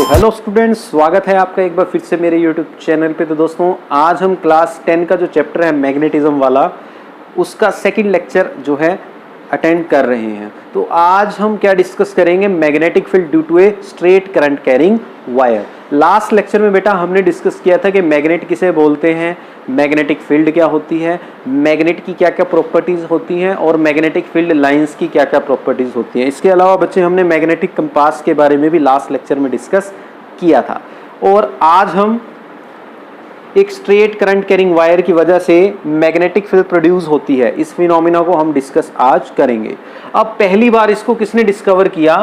Hello students, स्वागत है आपका एक बार फिर से मेरे यूट्यूब चैनल पे। तो दोस्तों, आज हम क्लास 10 का जो चैप्टर है मैग्नेटिज्म वाला, उसका सेकंड लेक्चर जो है अटेंड कर रहे हैं। तो आज हम क्या डिस्कस करेंगे? Magnetic field due to a straight current carrying wire. Last lecture में बेटा हमने डिस्कस किया था कि मैग्नेट किसे बोलते हैं, मैग्नेटिक फील्ड क्या होती है, मैग्नेट की क्या क्या प्रॉपर्टीज होती हैं और मैग्नेटिक फील्ड लाइंस की क्या क्या प्रॉपर्टीज होती हैं। इसके अलावा बच्चे हमने मैग्नेटिक कंपास के बारे में भी लास्ट लेक्चर में डिस्कस किया था। और आज हम एक स्ट्रेट करंट कैरिंग वायर की वजह से मैग्नेटिक फील्ड प्रोड्यूस होती है, इस फिनोमिना को हम डिस्कस आज करेंगे। अब पहली बार इसको किसने डिस्कवर किया?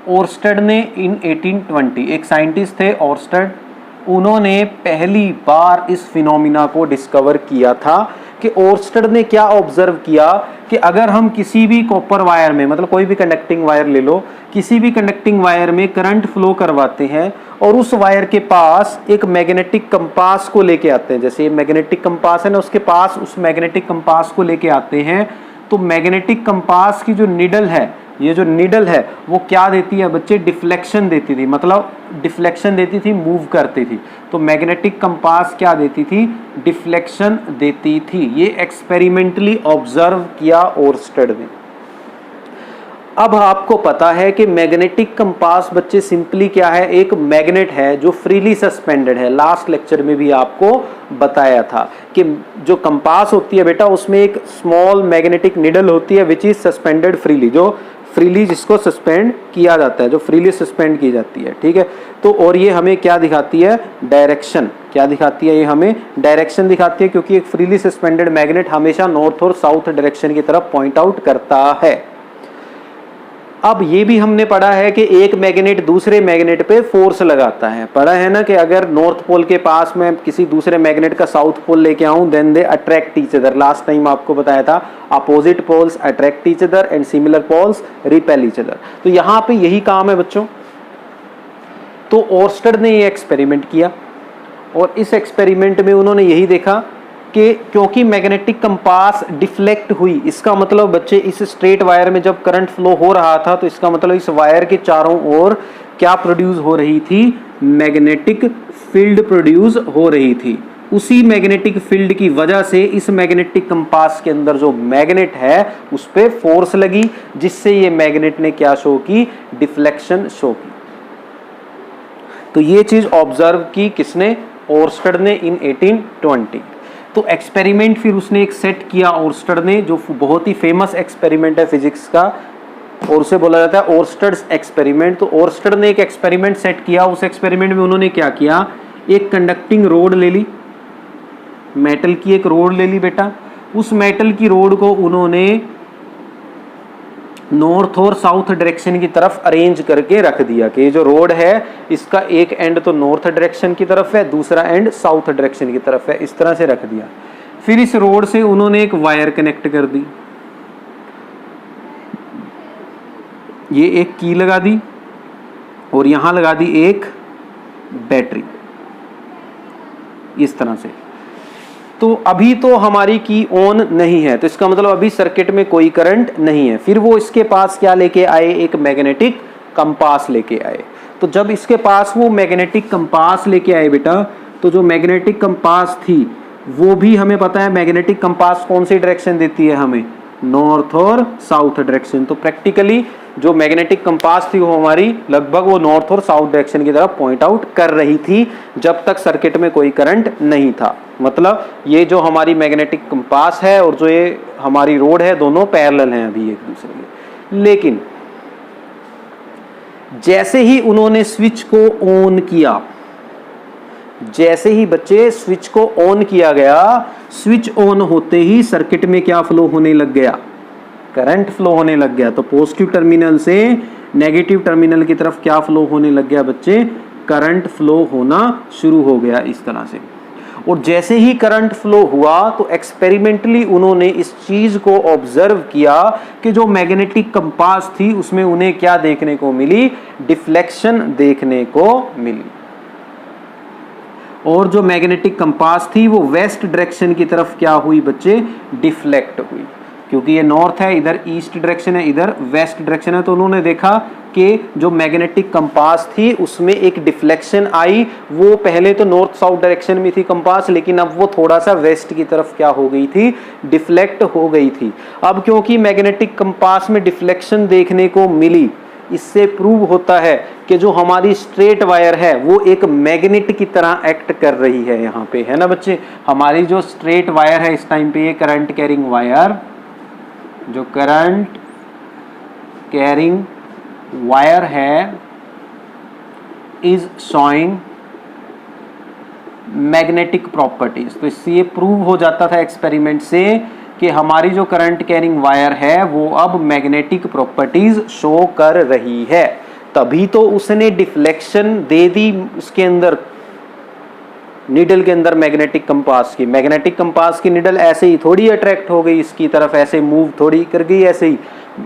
ओर्स्टेड ने इन 1820। एक साइंटिस्ट थे ओर्स्टेड, उन्होंने पहली बार इस फिनोमिना को डिस्कवर किया था। कि ओर्स्टेड ने क्या ऑब्जर्व किया कि अगर हम किसी भी कॉपर वायर में, मतलब कोई भी कंडक्टिंग वायर ले लो, किसी भी कंडक्टिंग वायर में करंट फ्लो करवाते हैं और उस वायर के पास एक मैग्नेटिक कंपास को लेके आते हैं, जैसे ये मैग्नेटिक कंपास है ना, उसके पास उस मैग्नेटिक कंपास को लेके आते हैं, तो मैग्नेटिक कंपास की जो निडल है, ये जो निडल है वो क्या देती है बच्चे? डिफ्लेक्शन देती थी, मतलब डिफ्लेक्शन देती थी, मूव करती थी। तो मैग्नेटिक कंपास क्या देती थी? डिफ्लेक्शन देती थी। ये एक्सपेरिमेंटली ऑब्जर्व किया ओर्स्टेड ने। अब आपको पता है कि मैग्नेटिक कंपास बच्चे सिंपली क्या है? एक मैग्नेट है जो फ्रीली सस्पेंडेड है। लास्ट लेक्चर में भी आपको बताया था कि जो कंपास होती है बेटा, उसमें एक स्मॉल मैग्नेटिक निडल होती है विच इज सस्पेंडेड फ्रीली, जो फ्रीली जिसको सस्पेंड किया जाता है, जो फ्रीली सस्पेंड की जाती है। ठीक है, तो और ये हमें क्या दिखाती है? डायरेक्शन। क्या दिखाती है? ये हमें डायरेक्शन दिखाती है, क्योंकि एक फ्रीली सस्पेंडेड मैग्नेट हमेशा नॉर्थ और साउथ डायरेक्शन की तरफ पॉइंट आउट करता है। अब ये भी हमने पढ़ा है कि एक मैग्नेट दूसरे मैग्नेट पे फोर्स लगाता है। पढ़ा है ना कि अगर नॉर्थ पोल के पास में किसी दूसरे मैग्नेट का साउथ पोल लेके आऊं, then they attract each other. Last time आपको बताया था opposite poles attract each other and similar poles repel each other. तो यहां पे यही काम है बच्चों। तो ओर्स्टेड ने ये एक्सपेरिमेंट किया और इस एक्सपेरिमेंट में उन्होंने यही देखा कि क्योंकि मैग्नेटिक कंपास डिफ्लेक्ट हुई, इसका मतलब बच्चे इस स्ट्रेट वायर में जब करंट फ्लो हो रहा था, तो इसका मतलब इस वायर के चारों ओर क्या प्रोड्यूस हो रही थी? मैग्नेटिक फील्ड प्रोड्यूस हो रही थी। उसी मैग्नेटिक फील्ड की वजह से इस मैग्नेटिक कंपास के अंदर जो मैग्नेट है उस पे फोर्स लगी, जिससे ये मैग्नेट ने क्या शो की? डिफ्लेक्शन शो की। तो ये चीज ऑब्जर्व की किसने? ओर्स्टेड ने इन 1820। तो एक्सपेरिमेंट फिर उसने एक सेट किया ओर्स्टेड ने, जो बहुत ही फेमस एक्सपेरिमेंट है फिजिक्स का, और उसे बोला जाता है ओर्स्टेड्स एक्सपेरिमेंट। तो ओर्स्टेड ने एक एक्सपेरिमेंट सेट किया। उस एक्सपेरिमेंट में उन्होंने क्या किया? एक कंडक्टिंग रोड ले ली, मेटल की एक रोड ले ली बेटा। उस मेटल की रोड को उन्होंने नॉर्थ और साउथ डायरेक्शन की तरफ अरेंज करके रख दिया कि ये जो रोड है इसका एक एंड तो नॉर्थ डायरेक्शन की तरफ है, दूसरा एंड साउथ डायरेक्शन की तरफ है। इस तरह से रख दिया। फिर इस रोड से उन्होंने एक वायर कनेक्ट कर दी, ये एक की लगा दी और यहां लगा दी एक बैटरी, इस तरह से। तो अभी तो हमारी की ऑन नहीं है, तो इसका मतलब अभी सर्किट में कोई करंट नहीं है। फिर वो इसके पास क्या लेके आए? एक मैग्नेटिक कंपास लेके आए। तो जब इसके पास वो मैग्नेटिक कंपास लेके आए बेटा, तो जो मैग्नेटिक कंपास थी वो भी हमें पता है मैग्नेटिक कंपास कौन सी डायरेक्शन देती है हमें? नॉर्थ और साउथ डायरेक्शन। तो प्रैक्टिकली जो मैग्नेटिक कंपास थी वो हमारी लगभग वो नॉर्थ और साउथ डायरेक्शन की तरफ पॉइंट आउट कर रही थी, जब तक सर्किट में कोई करंट नहीं था। मतलब ये जो हमारी मैग्नेटिक कंपास है और जो ये हमारी रोड है, दोनों पैरेलल हैं अभी एक दूसरे के। लेकिन जैसे ही उन्होंने स्विच को ऑन किया, जैसे ही बच्चे स्विच को ऑन किया गया, स्विच ऑन होते ही सर्किट में क्या फ्लो होने लग गया? करंट फ्लो होने लग गया। तो पॉजिटिव टर्मिनल से नेगेटिव टर्मिनल की तरफ क्या फ्लो होने लग गया बच्चे? करंट फ्लो होना शुरू हो गया इस तरह से। और जैसे ही करंट फ्लो हुआ तो एक्सपेरिमेंटली उन्होंने इस चीज को ऑब्जर्व किया कि जो मैग्नेटिक कंपास थी उसमें उन्हें क्या देखने को मिली? डिफ्लेक्शन देखने को मिली। और जो मैग्नेटिक कंपास थी वो वेस्ट डायरेक्शन की तरफ क्या हुई बच्चे? डिफ्लेक्ट हुई। क्योंकि ये नॉर्थ है, इधर ईस्ट डायरेक्शन है, इधर वेस्ट डायरेक्शन है। तो उन्होंने देखा कि जो मैग्नेटिक कंपास थी उसमें एक डिफ्लेक्शन आई। वो पहले तो नॉर्थ साउथ डायरेक्शन में थी कंपास, लेकिन अब वो थोड़ा सा वेस्ट की तरफ क्या हो गई थी, डिफ्लेक्ट हो गई थी। अब क्योंकि मैग्नेटिक कंपास में डिफ्लेक्शन देखने को मिली, इससे प्रूव होता है कि जो हमारी स्ट्रेट वायर है वो एक मैग्नेट की तरह एक्ट कर रही है यहाँ पे, है ना बच्चे। हमारी जो स्ट्रेट वायर है इस टाइम पे, ये करंट कैरिंग वायर, जो करंट कैरिंग वायर है इज शोइंग मैग्नेटिक प्रॉपर्टीज। तो इससे ये प्रूव हो जाता था एक्सपेरिमेंट से कि हमारी जो करंट कैरिंग वायर है वो अब मैग्नेटिक प्रॉपर्टीज शो कर रही है। तभी तो उसने डिफ्लेक्शन दे दी उसके अंदर, नीडल के अंदर मैग्नेटिक कंपास की। मैग्नेटिक कंपास की नीडल ऐसे ही थोड़ी अट्रैक्ट हो गई इसकी तरफ, ऐसे मूव थोड़ी कर गई, ऐसे ही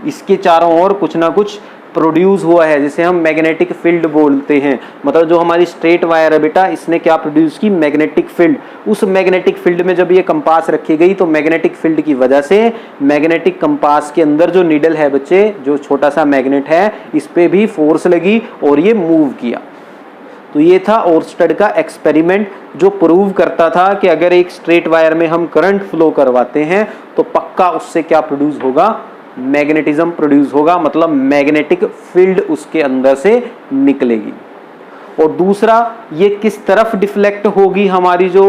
इसके चारों ओर कुछ ना कुछ प्रोड्यूस हुआ है, जिसे हम मैग्नेटिक फील्ड बोलते हैं। मतलब जो हमारी स्ट्रेट वायर है बेटा, इसने क्या प्रोड्यूस की, मैग्नेटिक फील्ड। उस मैग्नेटिक फील्ड में जब ये कंपास रखी गई तो मैग्नेटिक फील्ड की वजह से मैग्नेटिक कंपास के अंदर जो नीडल है बच्चे, जो छोटा सा मैग्नेट है, इस पे भी फोर्स लगी और ये मूव किया। तो ये था ओर्स्टेड का एक्सपेरिमेंट, जो प्रूव करता था कि अगर एक स्ट्रेट वायर में हम करंट फ्लो करवाते हैं तो पक्का उससे क्या प्रोड्यूस होगा, मैग्नेटिज्म प्रोड्यूस होगा, मतलब मैग्नेटिक फील्ड उसके अंदर से निकलेगी। और दूसरा, ये किस तरफ डिफ्लेक्ट होगी हमारी जो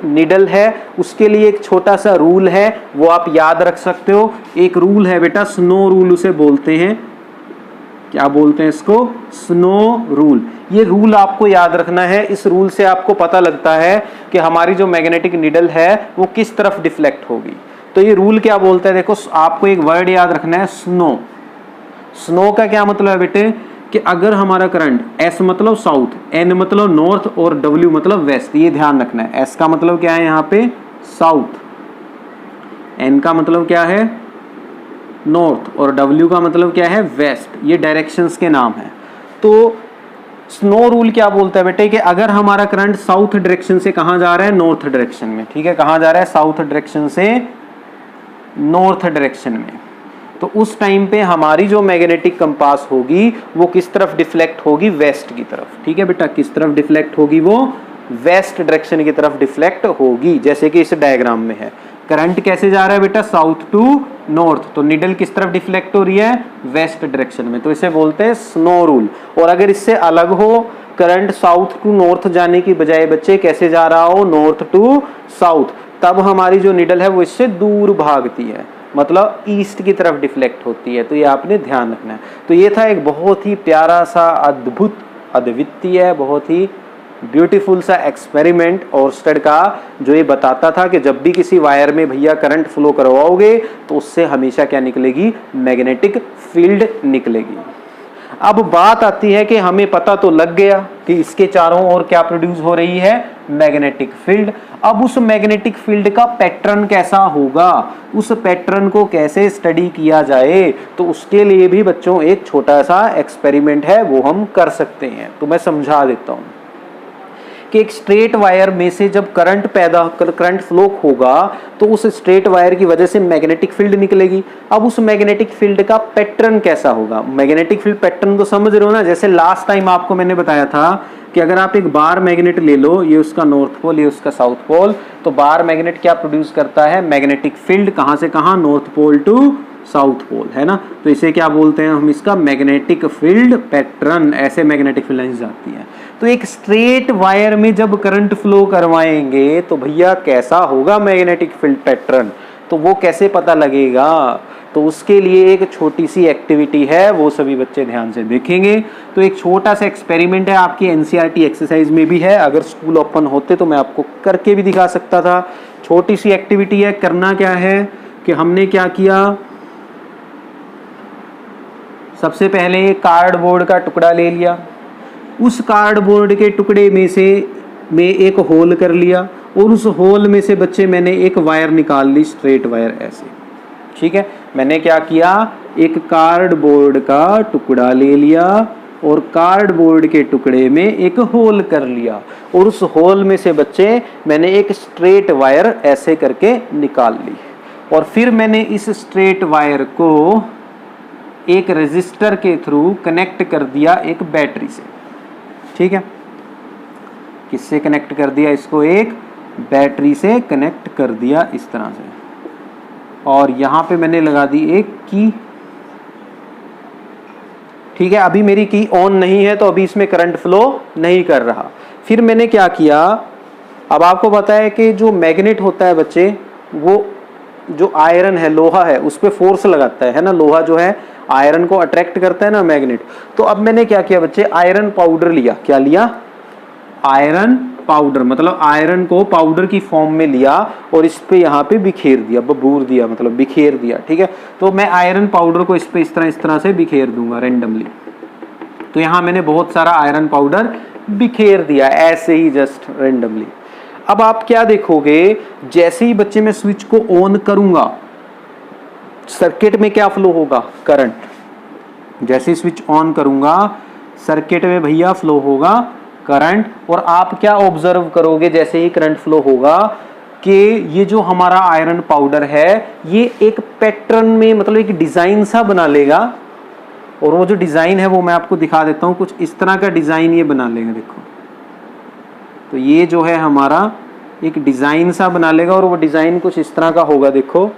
निडल है, उसके लिए एक छोटा सा रूल है, वो आप याद रख सकते हो। एक रूल है बेटा, स्नो रूल उसे बोलते हैं। क्या बोलते हैं इसको, स्नो रूल। ये रूल आपको याद रखना है। इस रूल से आपको पता लगता है कि हमारी जो मैग्नेटिक निडल है वो किस तरफ डिफ्लेक्ट होगी। तो ये रूल क्या बोलता है, देखो आपको एक वर्ड याद रखना है, स्नो। स्नो का क्या मतलब है बेटे, कि अगर हमारा करंट एस मतलब साउथ, एन मतलब नॉर्थ और डब्ल्यू मतलब वेस्ट, ये ध्यान रखना है। एस का मतलब क्या है यहाँ पे, साउथ, एन का मतलब क्या है, नॉर्थ, और डब्ल्यू का मतलब क्या है, वेस्ट। ये डायरेक्शंस के नाम है। तो स्नो रूल क्या बोलता है बेटे, कि अगर हमारा करंट साउथ डायरेक्शन से कहां जा रहा है, नॉर्थ डायरेक्शन में, ठीक है, कहां जा रहा है, साउथ डायरेक्शन से नॉर्थ डायरेक्शन में, तो उस टाइम पे हमारी जो मैग्नेटिक कंपास होगी वो किस तरफ डिफ्लेक्ट होगी, वेस्ट की तरफ। ठीक है बेटा, किस तरफ डिफ्लेक्ट होगी, वो वेस्ट डायरेक्शन की तरफ डिफ्लेक्ट होगी। जैसे कि इस डायग्राम में है, करंट कैसे जा रहा है बेटा, साउथ टू नॉर्थ, तो निडल किस तरफ डिफ्लेक्ट हो रही है, वेस्ट डायरेक्शन में। तो इसे बोलते हैं स्नो रूल। और अगर इससे अलग हो, करंट साउथ टू नॉर्थ जाने की बजाय बच्चे कैसे जा रहा हो, नॉर्थ टू साउथ, तब हमारी जो निडल है वो इससे दूर भागती है, मतलब ईस्ट की तरफ डिफ्लेक्ट होती है। तो ये आपने ध्यान रखना है। तो ये था एक बहुत ही प्यारा सा, अद्भुत, अद्वितीय, बहुत ही ब्यूटीफुल सा एक्सपेरिमेंट ओर्स्टेड का, जो ये बताता था कि जब भी किसी वायर में भैया करंट फ्लो करवाओगे तो उससे हमेशा क्या निकलेगी, मैग्नेटिक फील्ड निकलेगी। अब बात आती है कि हमें पता तो लग गया कि इसके चारों ओर क्या प्रोड्यूस हो रही है, मैग्नेटिक फील्ड। अब उस मैग्नेटिक फील्ड का पैटर्न कैसा होगा, उस पैटर्न को कैसे स्टडी किया जाए, तो उसके लिए भी बच्चों एक छोटा सा एक्सपेरिमेंट है, वो हम कर सकते हैं। तो मैं समझा देता हूं कि एक स्ट्रेट वायर में से जब करंट फ्लो होगा तो उस स्ट्रेट वायर की वजह से मैग्नेटिक फील्ड निकलेगी। अब उस मैग्नेटिक फील्ड का पैटर्न कैसा होगा, मैग्नेटिक फील्ड पैटर्न तो समझ रहे हो ना। जैसे लास्ट टाइम आपको मैंने बताया था कि अगर आप एक बार मैग्नेट ले लो, ये उसका नॉर्थ पोल, ये उसका साउथ पोल, तो बार मैग्नेट क्या प्रोड्यूस करता है, मैग्नेटिक फील्ड, कहां से कहां, north pole to south pole, है ना। तो इसे क्या बोलते हैं हम, इसका मैग्नेटिक फील्ड पैटर्न। ऐसे मैग्नेटिक फील्ड लाइंस जाती है। तो एक स्ट्रेट वायर में जब करंट फ्लो करवाएंगे तो भैया कैसा होगा मैग्नेटिक फील्ड पैटर्न, तो वो कैसे पता लगेगा। तो उसके लिए एक छोटी सी एक्टिविटी है, वो सभी बच्चे ध्यान से देखेंगे। तो एक छोटा सा एक्सपेरिमेंट है, आपकी एनसीईआरटी एक्सरसाइज में भी है। अगर स्कूल ओपन होते तो मैं आपको करके भी दिखा सकता था। छोटी सी एक्टिविटी है। करना क्या है कि हमने क्या किया, सबसे पहले कार्डबोर्ड का टुकड़ा ले लिया, उस कार्डबोर्ड के टुकड़े में से एक होल कर लिया, और उस होल में से बच्चे मैंने एक वायर निकाल ली, स्ट्रेट वायर ऐसे। ठीक है, मैंने क्या किया, एक कार्डबोर्ड का टुकड़ा ले लिया और कार्डबोर्ड के टुकड़े में एक होल कर लिया, और उस होल में से बच्चे मैंने एक स्ट्रेट वायर ऐसे करके निकाल ली। और फिर मैंने इस स्ट्रेट वायर को एक रेजिस्टर के थ्रू कनेक्ट कर दिया एक बैटरी से। ठीक है, किससे कनेक्ट कर दिया इसको? एक बैटरी से कनेक्ट कर दिया इस तरह से, और यहां पे मैंने लगा दी एक की। ठीक है, अभी मेरी की ऑन नहीं है तो अभी इसमें करंट फ्लो नहीं कर रहा। फिर मैंने क्या किया, अब आपको पता है कि जो मैग्नेट होता है बच्चे, वो जो आयरन है, लोहा है, उस पर फोर्स लगाता है ना। लोहा जो है आयरन को अट्रैक्ट करता है ना, मैग्नेट। तो अब मैंने क्या किया बच्चे, आयरन पाउडर लिया। क्या लिया? आयरन पाउडर, मतलब आयरन को पाउडर की फॉर्म में लिया और इस पे यहाँ पे बिखेर दिया, बबूर दिया, मतलब बिखेर दिया। ठीक है, तो मैं आयरन पाउडर को इस पे इस तरह से बिखेर दूंगा रेंडमली। तो यहाँ मैंने बहुत सारा आयरन पाउडर बिखेर दिया ऐसे ही, जस्ट रेंडमली। अब आप क्या देखोगे, जैसे ही बच्चे मैं स्विच को ऑन करूंगा, सर्किट में क्या फ्लो होगा? करंट। जैसे ही स्विच ऑन करूंगा, सर्किट में भैया फ्लो होगा करंट। और आप क्या ऑब्जर्व करोगे जैसे ही करंट फ्लो होगा, कि ये जो हमारा आयरन पाउडर है, ये एक पैटर्न में, मतलब एक डिजाइन सा बना लेगा। और वो जो डिजाइन है वो मैं आपको दिखा देता हूं, कुछ इस तरह का डिजाइन ये बना लेगा। देखो, तो ये जो है हमारा एक डिजाइन सा बना लेगा, और वो डिजाइन कुछ इस तरह का होगा। देखो,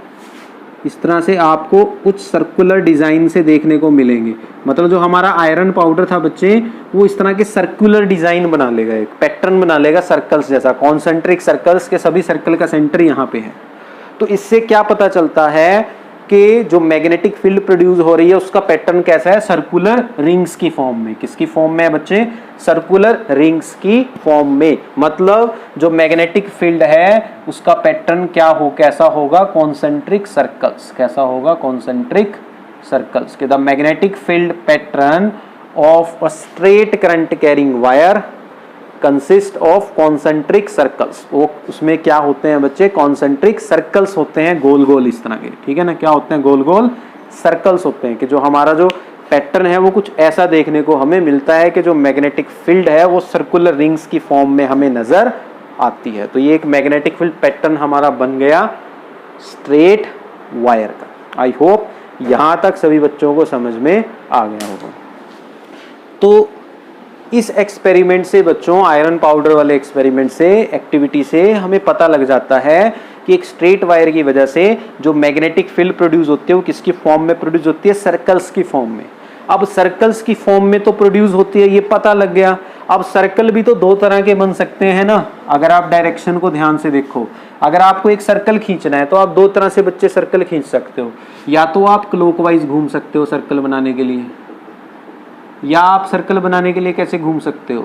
इस तरह से आपको कुछ सर्कुलर डिजाइन से देखने को मिलेंगे। मतलब जो हमारा आयरन पाउडर था बच्चे, वो इस तरह के सर्कुलर डिजाइन बना लेगा, एक पैटर्न बना लेगा सर्कल्स जैसा, कॉन्सेंट्रिक सर्कल्स के। सभी सर्कल का सेंटर यहाँ पे है। तो इससे क्या पता चलता है कि जो मैग्नेटिक फील्ड प्रोड्यूस हो रही है उसका पैटर्न कैसा है? सर्कुलर रिंग्स की फॉर्म में। किसकी फॉर्म में है बच्चे? सर्कुलर रिंग्स की फॉर्म में। मतलब जो मैग्नेटिक फील्ड है उसका पैटर्न क्या हो, कैसा होगा? Concentric circles. कैसा होगा? Concentric circles. के the magnetic field pattern of a straight current carrying wire consist of concentric circles. वो उसमें क्या होते हैं बच्चे? कॉन्सेंट्रिक सर्कल्स होते हैं, गोल गोल इस तरह के। ठीक है ना, क्या होते हैं? गोल गोल सर्कल्स होते हैं। कि जो हमारा जो पैटर्न है वो कुछ ऐसा देखने को हमें मिलता है कि जो मैग्नेटिक फील्ड है वो सर्कुलर रिंग्स की फॉर्म में हमें नजर आती है। तो ये एक मैग्नेटिक फील्ड पैटर्न हमारा बन गया स्ट्रेट वायर का। आई होप यहां तक सभी बच्चों को समझ में आ गया होगा। तो इस एक्सपेरिमेंट से बच्चों, आयरन पाउडर वाले एक्सपेरिमेंट से, एक्टिविटी से हमें पता लग जाता है कि एक स्ट्रेट वायर की वजह से जो मैग्नेटिक फील्ड प्रोड्यूस होती है वो किसकी फॉर्म में प्रोड्यूस होती है? सर्कल्स की फॉर्म में। अब सर्कल्स की फॉर्म में तो प्रोड्यूस होती है, ये पता लग गया। अब सर्कल भी तो दो तरह के बन सकते हैं ना। अगर आप डायरेक्शन को ध्यान से देखो, अगर आपको एक सर्कल खींचना है तो आप दो तरह से बच्चे सर्कल खींच सकते हो। या तो आप क्लॉकवाइज घूम सकते हो सर्कल बनाने के लिए, या आप सर्कल बनाने के लिए कैसे घूम सकते हो?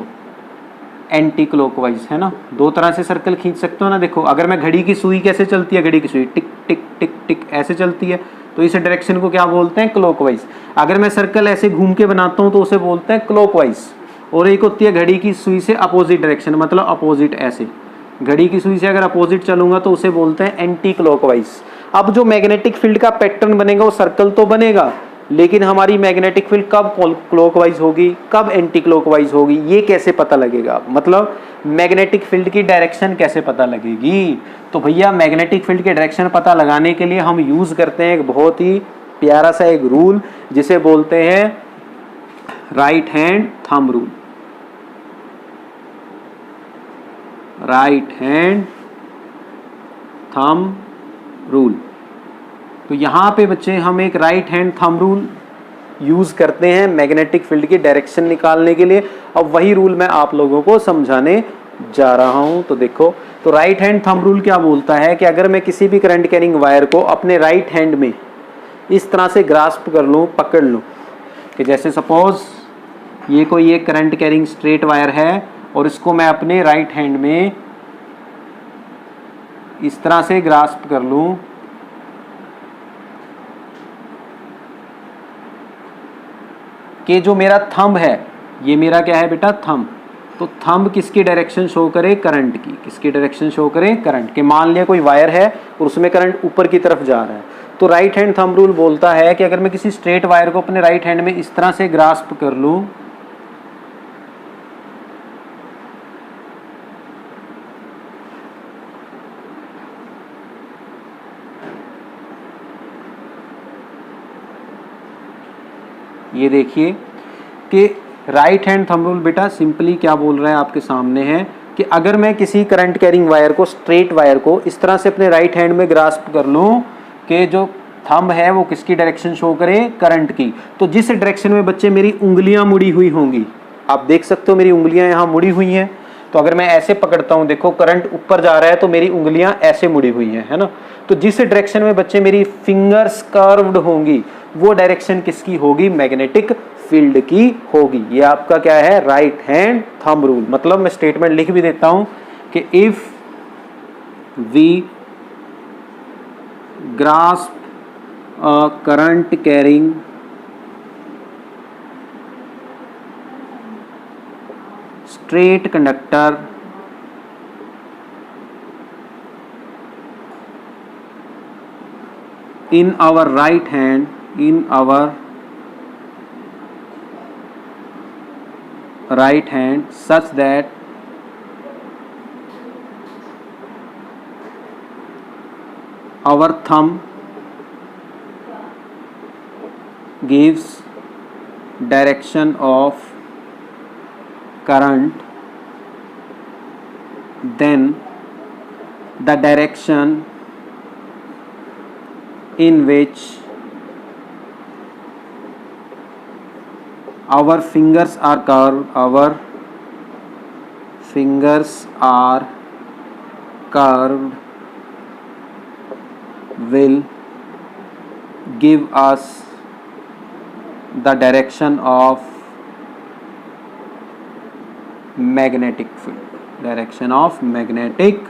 एंटी क्लॉकवाइज, है ना। दो तरह से सर्कल खींच सकते हो ना। देखो, अगर मैं घड़ी की सुई कैसे चलती है? घड़ी की सुई टिक टिक टिक टिक ऐसे चलती है, तो इस डायरेक्शन को क्या बोलते हैं? क्लॉकवाइज। अगर मैं सर्कल ऐसे घूम के बनाता हूं तो उसे बोलते हैं क्लॉकवाइज। और एक होती है घड़ी की सुई से अपोजिट डायरेक्शन, मतलब अपोजिट ऐसे। घड़ी की सुई से अगर अपोजिट चलूंगा तो उसे बोलते हैं एंटी क्लॉकवाइज। अब जो मैग्नेटिक फील्ड का पैटर्न बनेगा वो सर्कल तो बनेगा, लेकिन हमारी मैग्नेटिक फील्ड कब क्लॉकवाइज होगी, कब एंटी क्लॉकवाइज होगी, ये कैसे पता लगेगा? मतलब मैग्नेटिक फील्ड की डायरेक्शन कैसे पता लगेगी? तो भैया मैग्नेटिक फील्ड की डायरेक्शन पता लगाने के लिए हम यूज करते हैं एक बहुत ही प्यारा सा एक रूल, जिसे बोलते हैं right hand thumb rule. Right hand thumb rule. तो यहां पे बच्चे हम एक right hand thumb rule use करते हैं मैग्नेटिक फील्ड की डायरेक्शन निकालने के लिए। अब वही रूल मैं आप लोगों को समझाने जा रहा हूं। तो देखो, तो राइट हैंड थंब रूल क्या बोलता है कि अगर मैं किसी भी करंट कैरिंग वायर को अपने राइट हैंड में इस तरह से ग्रास्प कर लूं, पकड़ लूं, कि जैसे सपोज ये कोई एक करंट कैरिंग स्ट्रेट वायर है और इसको मैं अपने राइट हैंड में इस तरह से ग्रास्प कर लूं कि जो मेरा थंब है, ये मेरा क्या है बेटा? थंब। तो थंब किसकी डायरेक्शन शो करे? करंट की। किसकी डायरेक्शन शो करे? करंट के। मान लिया कोई वायर है और उसमें करंट ऊपर की तरफ जा रहा है, तो राइट हैंड थंब रूल बोलता है कि अगर मैं किसी स्ट्रेट वायर को अपने राइट हैंड में इस तरह से ग्रास्प कर लूं, ये देखिए कि राइट हैंड थंब रूल बेटा सिंपली क्या बोल रहा है आपके सामने है कि अगर मैं किसी करंट कैरिंग वायर को, स्ट्रेट वायर को इस तरह से अपने राइट हैंड में ग्रास्प कर लूँ कि जो थंब है वो किसकी डायरेक्शन शो करे, करंट की, तो जिस डायरेक्शन में बच्चे मेरी उंगलियां मुड़ी हुई होंगी, आप देख सकते हो मेरी उंगलियां यहाँ मुड़ी हुई हैं, तो अगर मैं ऐसे पकड़ता हूँ, देखो करंट ऊपर जा रहा है तो मेरी उंगलियां ऐसे मुड़ी हुई हैं, है ना। तो जिस डायरेक्शन में बच्चे मेरी फिंगर्स कर्व्ड होंगी वो डायरेक्शन किसकी होगी, मैग्नेटिक फील्ड की होगी। ये आपका क्या है, राइट हैंड थंब रूल। मतलब मैं स्टेटमेंट लिख भी देता हूं कि if we grasp a current carrying straight conductor in our right hand such that our thumb gives direction of current, then the direction in which our fingers are curved will give us the direction of magnetic field, direction of magnetic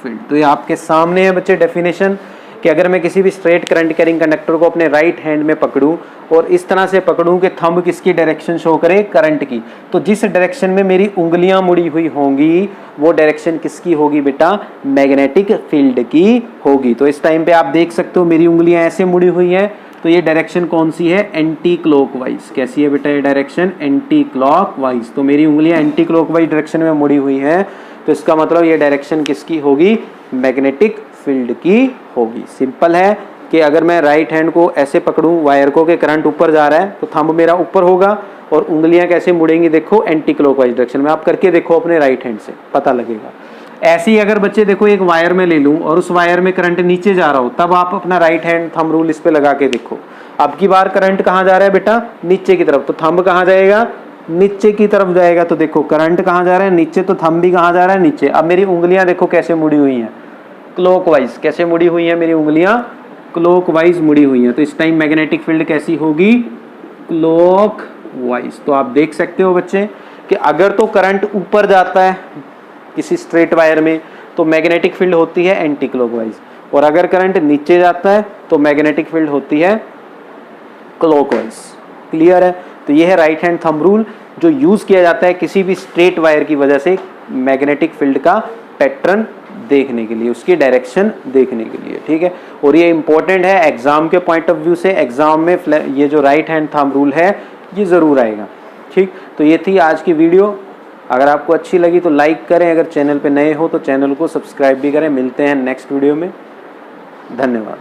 field. तो ये आपके सामने है बच्चे definition कि अगर मैं किसी भी स्ट्रेट करंट कैरिंग कंडक्टर को अपने राइट हैंड में पकड़ूं और इस तरह से पकड़ूं कि थंब किसकी डायरेक्शन शो करे, करंट की, तो जिस डायरेक्शन में मेरी उंगलियां मुड़ी हुई होंगी वो डायरेक्शन किसकी होगी बेटा, मैग्नेटिक फील्ड की होगी। तो इस टाइम पे आप देख सकते हो मेरी उंगलियां ऐसे मुड़ी हुई हैं, तो ये डायरेक्शन कौन सी है, एंटी क्लॉकवाइज। कैसी है बेटा ये डायरेक्शन, एंटी क्लॉकवाइज। तो मेरी उंगलियां एंटी क्लॉकवाइज डायरेक्शन में मुड़ी हुई हैं, तो इसका मतलब ये डायरेक्शन किसकी होगी, मैग्नेटिक फील्ड की होगी। सिंपल है कि अगर मैं राइट हैंड को ऐसे पकड़ूं वायर को कि करंट ऊपर जा रहा है तो थंब मेरा ऊपर होगा और उंगलियां कैसे मुड़ेंगी, देखो एंटी क्लॉकवाइज डायरेक्शन में। आप करके देखो अपने राइट हैंड से, पता लगेगा। ऐसे ही अगर बच्चे देखो एक वायर में ले लूं और उस वायर में करंट नीचे जा रहा हो, तब आप अपना राइट हैंड थंब रूल इस पे लगा के देखो। अब की बार करंट कहाँ जा रहा है बेटा, नीचे की तरफ, तो थंब कहाँ जाएगा, नीचे की तरफ जाएगा। तो देखो करंट कहाँ जा रहा है, नीचे, तो थंब भी कहाँ जा रहा है, नीचे। अब मेरी उंगलियां देखो कैसे मुड़ी हुई हैं, क्लॉकवाइज। कैसे मुड़ी हुई हैं मेरी उंगलियां, क्लॉकवाइज मुड़ी हुई हैं। तो इस टाइम मैग्नेटिक फील्ड कैसी होगी, क्लॉकवाइज। तो आप देख सकते हो बच्चे कि अगर तो करंट ऊपर जाता है किसी स्ट्रेट वायर में तो मैग्नेटिक फील्ड होती है एंटी क्लॉकवाइज, और अगर करंट नीचे जाता है तो मैग्नेटिक फील्ड होती है क्लॉकवाइज। क्लियर है। तो ये है राइट हैंड थंब रूल जो यूज किया जाता है किसी भी स्ट्रेट वायर की वजह से मैग्नेटिक फील्ड का पैटर्न देखने के लिए, उसकी डायरेक्शन देखने के लिए। ठीक है, और ये इंपॉर्टेंट है एग्जाम के पॉइंट ऑफ व्यू से। एग्जाम में ये जो राइट हैंड थंब रूल है ये जरूर आएगा। ठीक, तो ये थी आज की वीडियो। अगर आपको अच्छी लगी तो लाइक करें, अगर चैनल पे नए हो तो चैनल को सब्सक्राइब भी करें। मिलते हैं नेक्स्ट वीडियो में, धन्यवाद।